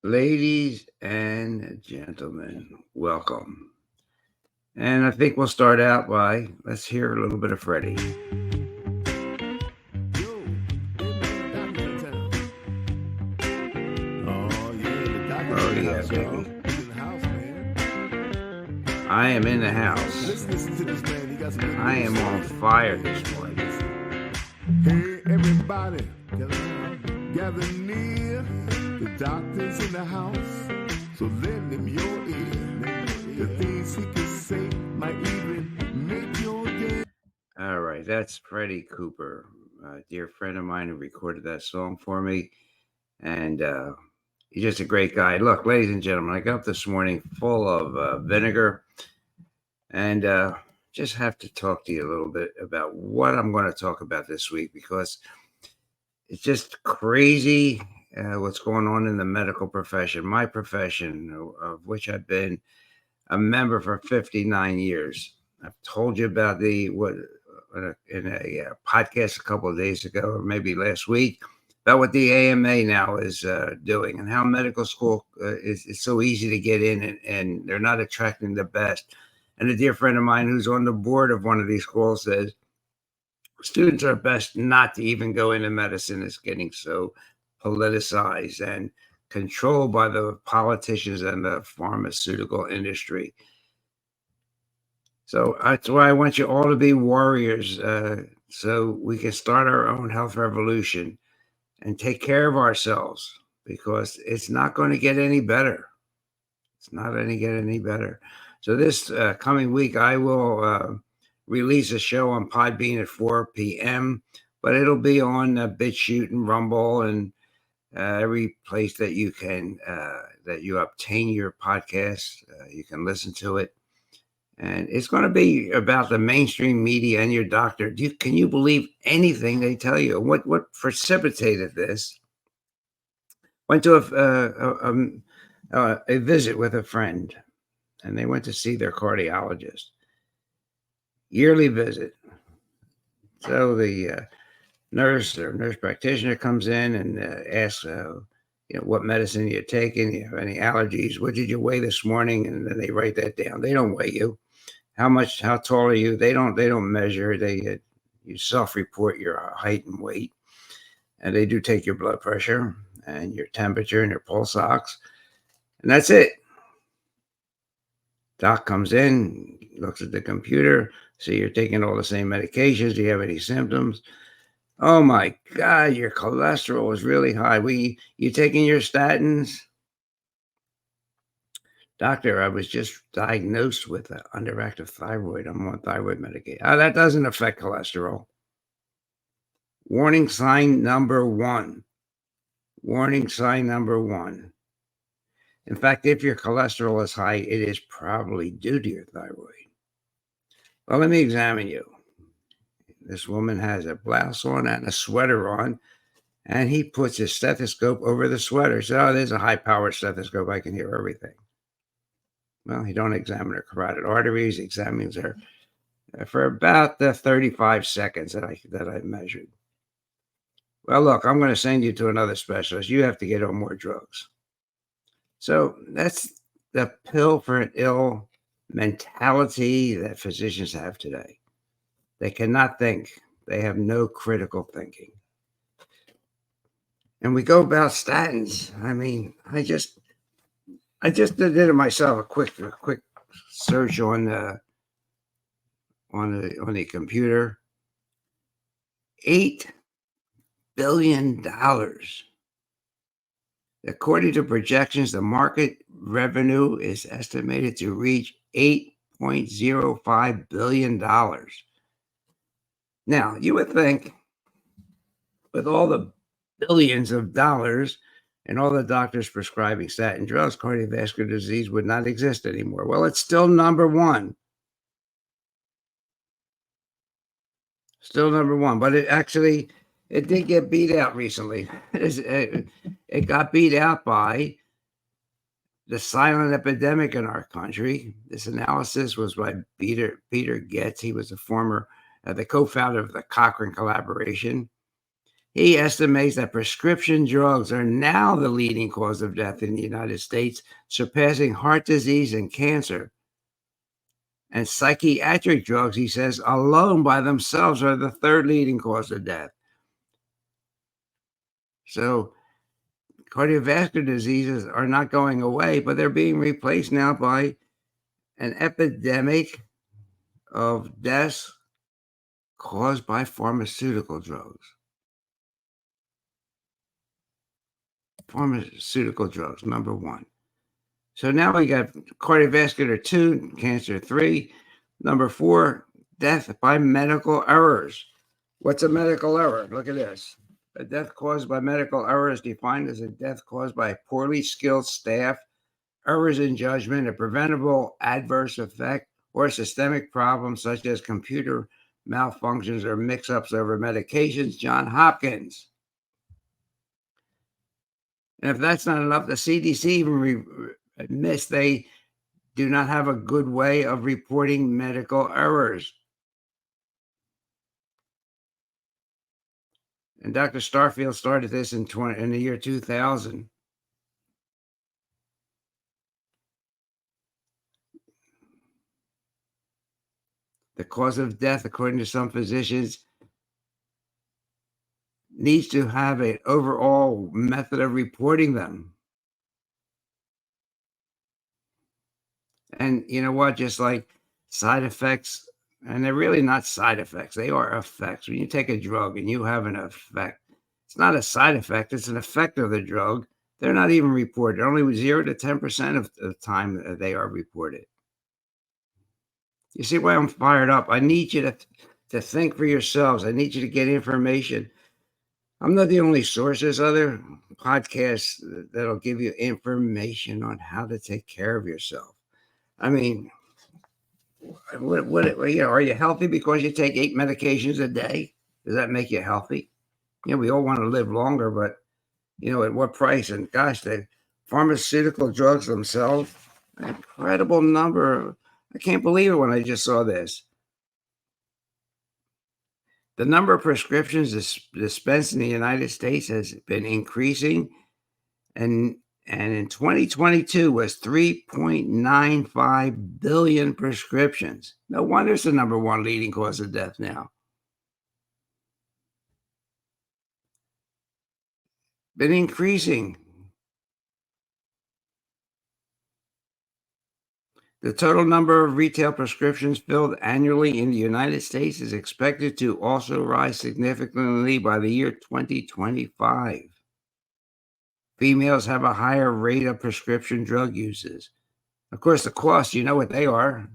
Ladies and gentlemen, welcome. And I think we'll start out by let's hear a little bit of Freddie. Oh yeah, baby. I am in the house. I am on fire this morning. Hey, everybody, gather near. The doctor's in the house, so lend him your ear. The things he can say might even make your day. All right, that's Freddie Cooper, a dear friend of mine who recorded that song for me. And he's just a great guy. Look, ladies and gentlemen, I got up this morning full of vinegar and just have to talk to you a little bit about what I'm going to talk about this week because it's just crazy what's going on in the medical profession, my profession, of which I've been a member for 59 years. I've told you about in a podcast a couple of days ago, or maybe last week, about what the AMA now is doing and how medical school is so easy to get in and they're not attracting the best. And a dear friend of mine who's on the board of one of these schools says students are best not to even go into medicine. It's getting so politicized and controlled by the politicians and the pharmaceutical industry. So that's why I want you all to be warriors so we can start our own health revolution and take care of ourselves because it's not going to get any better. It's not going to get any better. So this coming week, I will release a show on Podbean at 4 p.m., but it'll be on BitChute and Rumble and every place that you can that you obtain your podcast. You can listen to it. And it's going to be about the mainstream media and your doctor. Can you believe anything they tell you? What precipitated this? Went to a visit with a friend, and they went to see their cardiologist. Yearly visit. So the nurse or nurse practitioner comes in and asks, what medicine you're taking. You have any allergies? What did you weigh this morning? And then they write that down. They don't weigh you. How tall are you? They don't measure. You self-report your height and weight, and they do take your blood pressure and your temperature and your pulse ox, and that's it. Doc comes in, looks at the computer, see you're taking all the same medications. Do you have any symptoms? Oh my God, your cholesterol is really high. You taking your statins? Doctor, I was just diagnosed with an underactive thyroid. I'm on thyroid medication. That doesn't affect cholesterol. Warning sign number one. Warning sign number one. In fact, if your cholesterol is high, it is probably due to your thyroid. Well, let me examine you. This woman has a blouse on and a sweater on, and he puts his stethoscope over the sweater. So, there's a high-powered stethoscope. I can hear everything. Well, he don't examine her carotid arteries. He examines her for about the 35 seconds that I measured. Well, look, I'm going to send you to another specialist. You have to get on more drugs. So that's the pill for an ill mentality that physicians have today. They cannot think. They have no critical thinking. And we go about statins. I mean, I just did it myself. A quick search on the computer. $8 billion. According to projections, the market revenue is estimated to reach $8.05 billion. Now, you would think with all the billions of dollars and all the doctors prescribing statin drugs, cardiovascular disease would not exist anymore. Well, it's still number one. Still number one, but it did get beat out recently. It got beat out by the silent epidemic in our country. This analysis was by Peter Getz. He was the co-founder of the Cochrane Collaboration. He estimates that prescription drugs are now the leading cause of death in the United States, surpassing heart disease and cancer. And psychiatric drugs, he says, alone by themselves are the third leading cause of death. So cardiovascular diseases are not going away, but they're being replaced now by an epidemic of deaths caused by pharmaceutical drugs. Pharmaceutical drugs, number one. So now we got cardiovascular 2, cancer 3. Number 4, death by medical errors. What's a medical error? Look at this. A death caused by medical error is defined as a death caused by a poorly skilled staff, errors in judgment, a preventable adverse effect, or a systemic problem such as computer malfunctions or mix-ups over medications. John Hopkins. And if that's not enough, the CDC even admits they do not have a good way of reporting medical errors. And Dr. Starfield started this in the year 2000. The cause of death, according to some physicians, needs to have an overall method of reporting them. And you know what? Just like side effects, and they're really not side effects, they are effects. When you take a drug and you have an effect, it's not a side effect, it's an effect of the drug. They're not even reported. Only 0 to 10% of the time they are reported. You see why I'm fired up? I need you to think for yourselves. I need you to get information. I'm not the only source. There's other podcasts that'll give you information on how to take care of yourself. I mean, are you healthy because you take 8 medications a day? Does that make you healthy? We all want to live longer, but at what price? And gosh, the pharmaceutical drugs themselves, an incredible number. I can't believe it when I just saw this. The number of prescriptions dispensed in the United States has been increasing, and in 2022 was 3.95 billion prescriptions. No wonder it's the number one leading cause of death now. Been increasing. The total number of retail prescriptions filled annually in the United States is expected to also rise significantly by the year 2025. Females have a higher rate of prescription drug uses. Of course, the costs, you know what they are,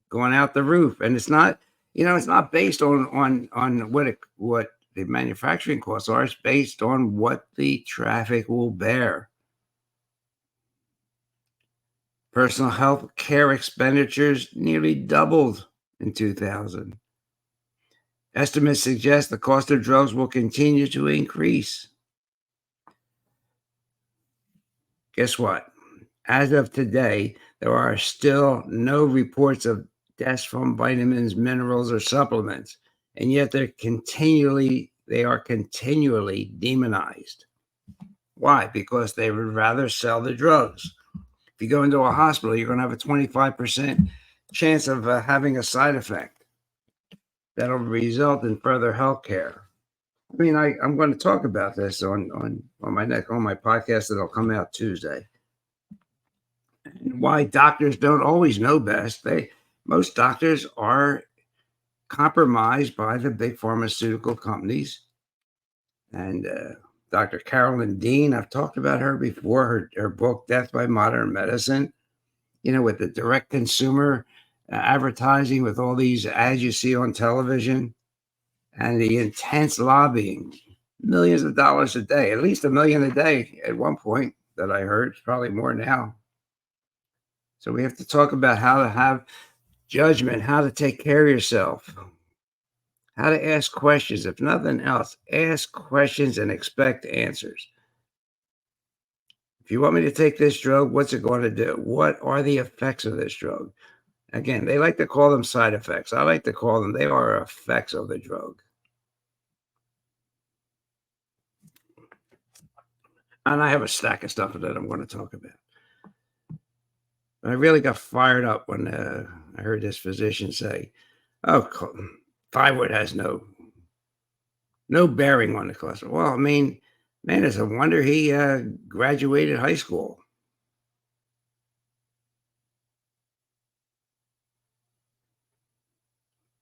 going out the roof. And it's not, it's not based on what the manufacturing costs are. It's based on what the traffic will bear. Personal health care expenditures nearly doubled in 2000. Estimates suggest the cost of drugs will continue to increase. Guess what? As of today, there are still no reports of deaths from vitamins, minerals, or supplements, and yet they are continually demonized. Why? Because they would rather sell the drugs. If you go into a hospital, you're going to have a 25% chance of having a side effect that'll result in further health care. I mean, I'm going to talk about this on my podcast that'll come out Tuesday. And why doctors don't always know best. Most doctors are compromised by the big pharmaceutical companies. And Dr. Carolyn Dean, I've talked about her before, her book, Death by Modern Medicine, with the direct consumer advertising, with all these ads you see on television, and the intense lobbying, millions of dollars a day, at least $1 million a day at one point that I heard. It's probably more now. So we have to talk about how to have judgment, how to take care of yourself, how to ask questions. If nothing else, ask questions and expect answers. If you want me to take this drug, what's it going to do? What are the effects of this drug? Again, they like to call them side effects. I like to call them, they are effects of the drug. And I have a stack of stuff that I'm going to talk about. But I really got fired up when I heard this physician say, "Oh, thyroid has no bearing on the cholesterol." Well, I mean, man, it's a wonder he graduated high school.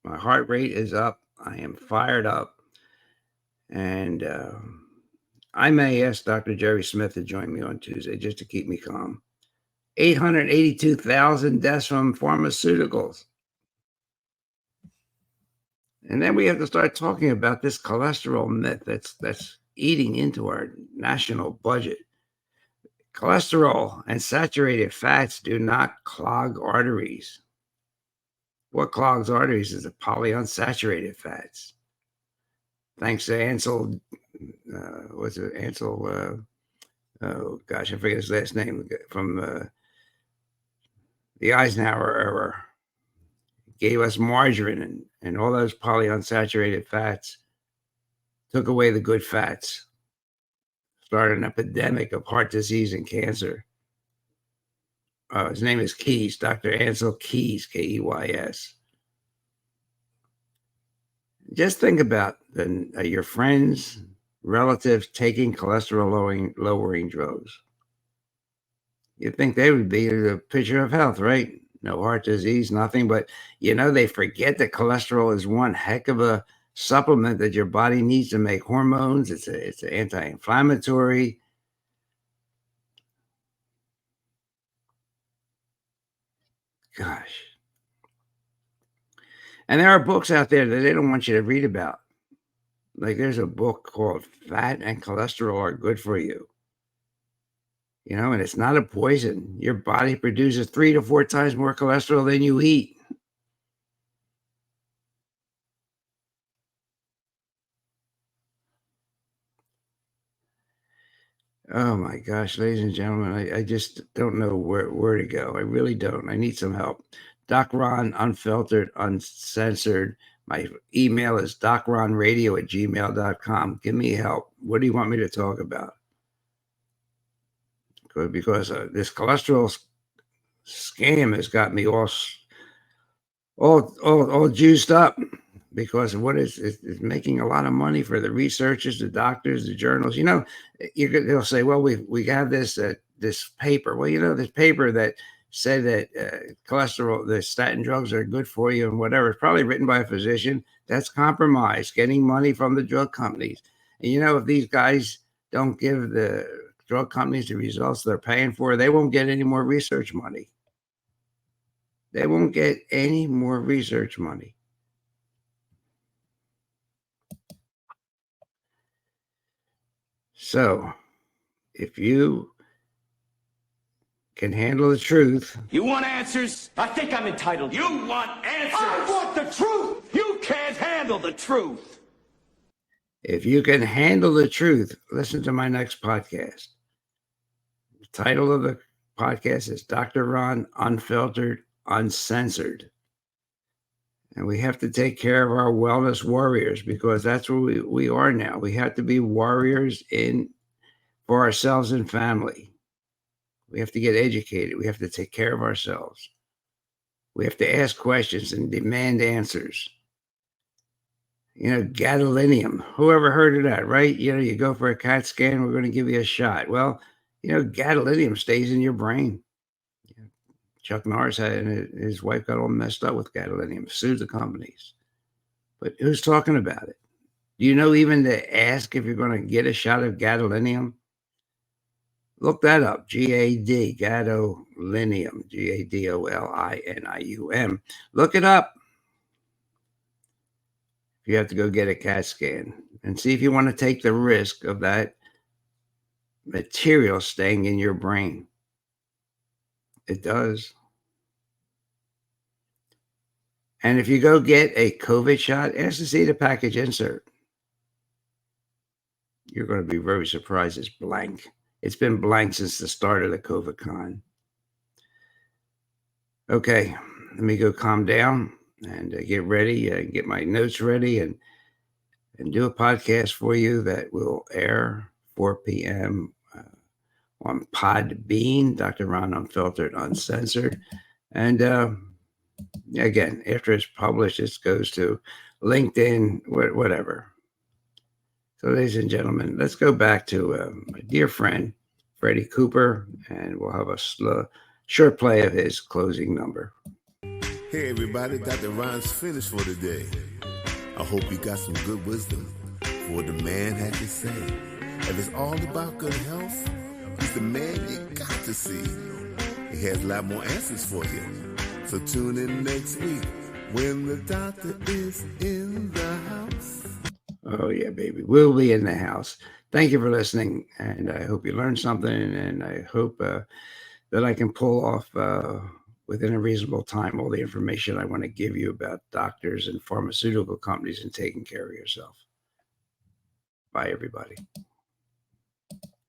My heart rate is up. I am fired up, and I may ask Dr. Jerry Smith to join me on Tuesday just to keep me calm. 882,000 deaths from pharmaceuticals. And then we have to start talking about this cholesterol myth that's eating into our national budget. Cholesterol and saturated fats do not clog arteries. What clogs arteries is the polyunsaturated fats. Thanks to Ansel, what's it, Ansel? Oh gosh, I forget his last name from the Eisenhower era. Gave us margarine and all those polyunsaturated fats, took away the good fats, started an epidemic of heart disease and cancer. His name is Keys, Dr. Ansel Keys, Keys. Just think about your friends, relatives taking cholesterol lowering drugs. You'd think they would be the picture of health, right? No heart disease, nothing. But, they forget that cholesterol is one heck of a supplement that your body needs to make hormones. It's an anti-inflammatory. Gosh. And there are books out there that they don't want you to read about. Like there's a book called Fat and Cholesterol Are Good for You. And it's not a poison. Your body produces 3 to 4 times more cholesterol than you eat. Oh my gosh, ladies and gentlemen, I just don't know where to go. I really don't. I need some help. Doc Ron, unfiltered, uncensored. My email is docronradio@gmail.com. Give me help. What do you want me to talk about? Because this cholesterol scam has got me all juiced up because what is making a lot of money for the researchers, the doctors, the journals. They'll say, well, we have this paper. Well, this paper that said that cholesterol, the statin drugs are good for you and whatever. It's probably written by a physician that's compromised, getting money from the drug companies. And if these guys don't give the drug companies the results they're paying for, they won't get any more research money. They won't get any more research money. So, if you can handle the truth. You want answers? I think I'm entitled. You want answers? I want the truth! You can't handle the truth! If you can handle the truth, listen to my next podcast. The title of the podcast is Dr. Ron, Unfiltered, Uncensored. And we have to take care of our wellness warriors because that's what we are now. We have to be warriors for ourselves and family. We have to get educated. We have to take care of ourselves. We have to ask questions and demand answers. Gadolinium. Whoever heard of that, right? You go for a CAT scan, we're going to give you a shot. Well, gadolinium stays in your brain. Chuck Norris and his wife got all messed up with gadolinium, sued the companies. But who's talking about it? Do you know even to ask if you're going to get a shot of gadolinium? Look that up. GAD, gadolinium, GADOLINIUM. Look it up. You have to go get a CAT scan and see if you want to take the risk of that material staying in your brain. It does. And if you go get a COVID shot, ask to see the package insert. You're going to be very surprised it's blank. It's been blank since the start of the COVID con. Okay, let me go calm down and get ready, get my notes ready, and do a podcast for you that will air 4 p.m. on Podbean, Dr. Ron Unfiltered, Uncensored. And again, after it's published, it goes to LinkedIn, whatever. So, ladies and gentlemen, let's go back to my dear friend, Freddie Cooper, and we'll have a short play of his closing number. Hey everybody, Dr. Ron's finished for today. I hope you got some good wisdom for what the man had to say. If it's all about good health, he's the man you got to see. He has a lot more answers for you. So tune in next week when the doctor is in the house. Oh, yeah, baby. We'll be in the house. Thank you for listening, and I hope you learned something, and I hope that I can pull off within a reasonable time all the information I want to give you about doctors and pharmaceutical companies and taking care of yourself. Bye, everybody.